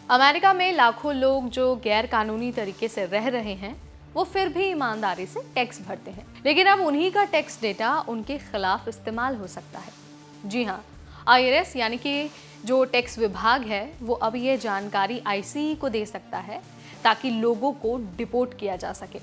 America में लाखों लोग जो गैर कानूनी तरीके से रह रहे हैं वो फिर भी ईमानदारी से टैक्स भरते हैं, लेकिन अब उन्हीं का टैक्स डेटा उनके खिलाफ इस्तेमाल हो सकता है। जी हाँ, आईआरएस यानी कि जो टैक्स विभाग है वो अब ये जानकारी आईसीई को दे सकता है ताकि लोगों को डिपोर्ट किया जा सके।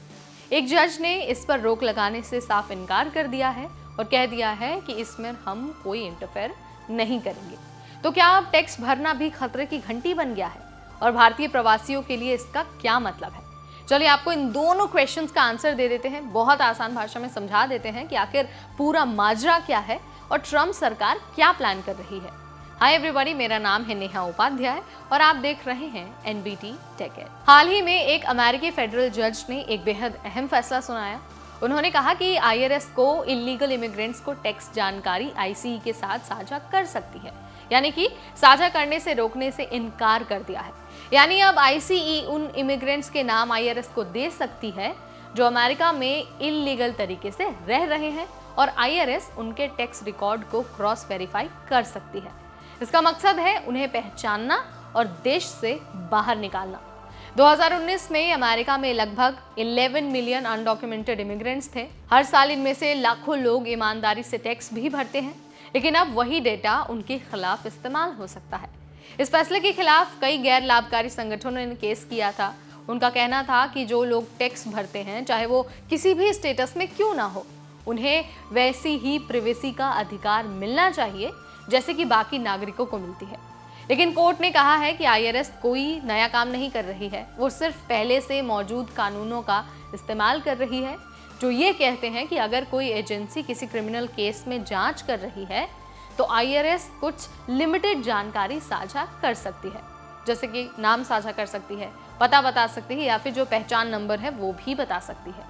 एक जज ने इस पर रोक लगाने से साफ इनकार कर दिया है और कह दिया है कि इसमें हम कोई इंटरफेयर नहीं करेंगे। तो क्या अब टैक्स भरना भी खतरे की घंटी बन गया है और भारतीय प्रवासियों के लिए इसका क्या मतलब है? चलिए आपको इन दोनों क्वेश्चंस का आंसर दे देते हैं, बहुत आसान भाषा में समझा देते हैं कि आखिर पूरा माजरा क्या है और ट्रम्प सरकार क्या प्लान कर रही है। हाय एवरीबॉडी, मेरा नाम है नेहा उपाध्याय और आप देख रहे हैं एनबीटी टेक एड। हाल ही में एक अमेरिकी फेडरल जज ने एक बेहद अहम फैसला सुनाया। उन्होंने कहा कि आईआरएस को इलीगल इमिग्रेंट्स को टैक्स जानकारी आईसीई के साथ साझा कर सकती है, यानी कि साझा करने से रोकने से इनकार कर दिया है। यानी अब आईसीई उन इमिग्रेंट्स के नाम आईआरएस को दे सकती है जो अमेरिका में इलीगल तरीके से रह रहे हैं और आईआरएस उनके टैक्स रिकॉर्ड को क्रॉस वेरीफाई कर सकती है। इसका मकसद है उन्हें पहचानना और देश से बाहर निकालना। 2019 में अमेरिका में लगभग 11 मिलियन अनडॉक्यूमेंटेड इमिग्रेंट्स थे। हर साल इनमें से लाखों लोग ईमानदारी से टैक्स भी भरते हैं, लेकिन अब वही डेटा उनके खिलाफ इस्तेमाल हो सकता है। इस फैसले के खिलाफ कई गैर लाभकारी संगठनों ने केस किया था। उनका कहना था कि जो लोग टैक्स भरते हैं, चाहे वो किसी भी स्टेटस में क्यों ना हो, उन्हें वैसी ही प्राइवेसी का अधिकार मिलना चाहिए जैसे कि बाकी नागरिकों को मिलती है। लेकिन कोर्ट ने कहा है कि आईआरएस कोई नया काम नहीं कर रही है, वो सिर्फ पहले से मौजूद कानूनों का इस्तेमाल कर रही है जो ये कहते हैं कि अगर कोई एजेंसी किसी क्रिमिनल केस में जांच कर रही है तो आईआरएस कुछ लिमिटेड जानकारी साझा कर सकती है, जैसे कि नाम साझा कर सकती है, पता बता सकती है या फिर जो पहचान नंबर है वो भी बता सकती है।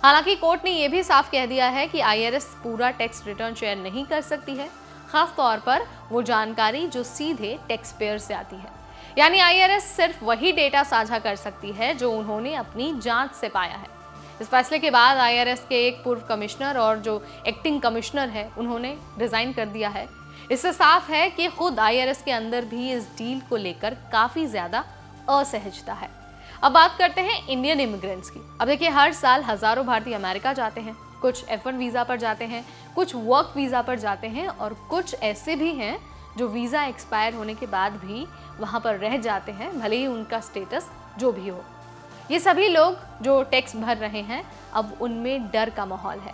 हालांकि कोर्ट ने यह भी साफ कह दिया है कि आईआरएस पूरा टैक्स रिटर्न शेयर नहीं कर सकती है, खास तौर पर वो जानकारी जो सीधे टैक्स पेयर से आती है। यानी आईआरएस सिर्फ वही डेटा साझा कर सकती है जो उन्होंने अपनी जांच से पाया है। इस फैसले के बाद आईआरएस के एक पूर्व कमिश्नर और जो एक्टिंग कमिश्नर है उन्होंने रिजाइन कर दिया है। इससे साफ है कि खुद आईआरएस के अंदर भी इस डील को लेकर काफी ज्यादा असहजता है। अब बात करते हैं इंडियन इमिग्रेंट्स की। अब देखिए, हर साल हजारों भारतीय अमेरिका जाते हैं, कुछ F1 वीजा पर जाते हैं, कुछ वर्क वीजा पर जाते हैं और कुछ ऐसे भी हैं जो वीजा एक्सपायर होने के बाद भी वहां पर रह जाते हैं, भले ही उनका स्टेटस जो भी हो। ये सभी लोग जो टैक्स भर रहे हैं, अब उनमें डर का माहौल है।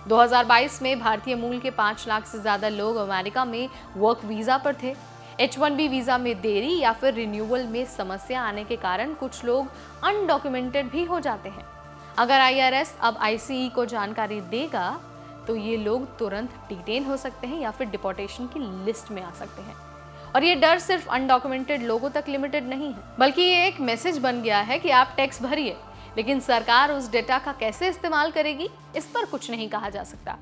2022 में भारतीय मूल के 5 लाख से ज्यादा लोग अमेरिका में वर्क वीजा पर थे। H1B वीजा में देरी या फिर रिन्यूअल में समस्या आने के कारण कुछ लोग अनडॉक्यूमेंटेड भी हो जाते हैं। अगर आईआरएस अब आईसीई को जानकारी देगा तो ये लोग तुरंत डिटेन हो सकते हैं या फिर डिपोर्टेशन की लिस्ट में आ सकते हैं। और ये डर सिर्फ अनडॉक्यूमेंटेड लोगों तक लिमिटेड नहीं है, बल्कि ये एक मैसेज बन गया है कि आप टैक्स भरिए, लेकिन सरकार उस डेटा का कैसे इस्तेमाल करेगी इस पर कुछ नहीं कहा जा सकता।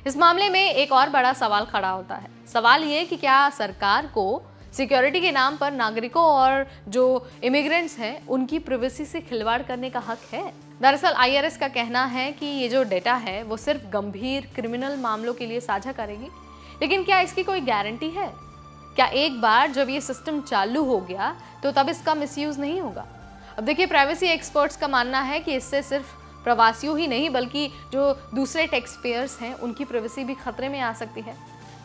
इस मामले में एक और बड़ा सवाल खड़ा होता है। सवाल ये कि क्या सरकार को सिक्योरिटी के नाम पर नागरिकों और जो इमिग्रेंट्स हैं उनकी प्राइवेसी से खिलवाड़ करने का हक है? दरअसल आईआरएस का कहना है कि ये जो डेटा है वो सिर्फ गंभीर क्रिमिनल मामलों के लिए साझा करेगी, लेकिन क्या इसकी कोई गारंटी है? क्या एक बार जब ये सिस्टम चालू हो गया तो तब इसका मिसयूज नहीं होगा? अब देखिए, प्राइवेसी एक्सपर्ट्स का मानना है कि इससे सिर्फ प्रवासियों ही नहीं बल्कि जो दूसरे टैक्स पेयर्स हैं उनकी प्राइवेसी भी खतरे में आ सकती है।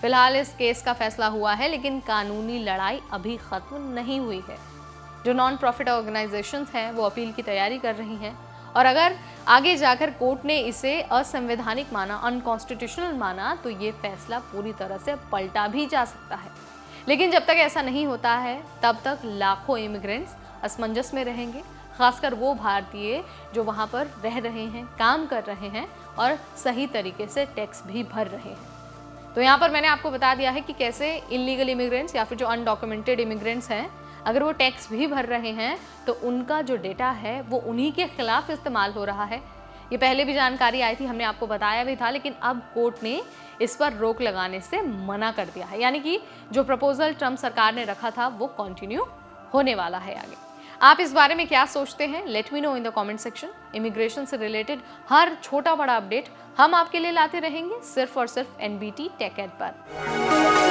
फिलहाल इस केस का फैसला हुआ है, लेकिन कानूनी लड़ाई अभी खत्म नहीं हुई है। जो नॉन प्रॉफिट ऑर्गेनाइजेशंस हैं वो अपील की तैयारी कर रही हैं और अगर आगे जाकर कोर्ट ने इसे असंवैधानिक माना, अनकॉन्स्टिट्यूशनल माना, तो ये फैसला पूरी तरह से पलटा भी जा सकता है। लेकिन जब तक ऐसा नहीं होता है तब तक लाखों इमिग्रेंट्स असमंजस में रहेंगे, खासकर वो भारतीय जो वहाँ पर रह रहे हैं, काम कर रहे हैं और सही तरीके से टैक्स भी भर रहे हैं। तो यहाँ पर मैंने आपको बता दिया है कि कैसे इलीगल इमिग्रेंट्स या फिर जो अनडॉक्यूमेंटेड इमिग्रेंट्स हैं, अगर वो टैक्स भी भर रहे हैं तो उनका जो डेटा है वो उन्हीं के खिलाफ इस्तेमाल हो रहा है। ये पहले भी जानकारी आई थी, हमने आपको बताया भी था, लेकिन अब कोर्ट ने इस पर रोक लगाने से मना कर दिया है। यानी कि जो प्रपोजल ट्रम्प सरकार ने रखा था वो कंटिन्यू होने वाला है आगे। आप इस बारे में क्या सोचते हैं? Let me know in the comment section. Immigration से रिलेटेड हर छोटा बड़ा अपडेट हम आपके लिए लाते रहेंगे सिर्फ और सिर्फ एनबीटी टेक एड पर।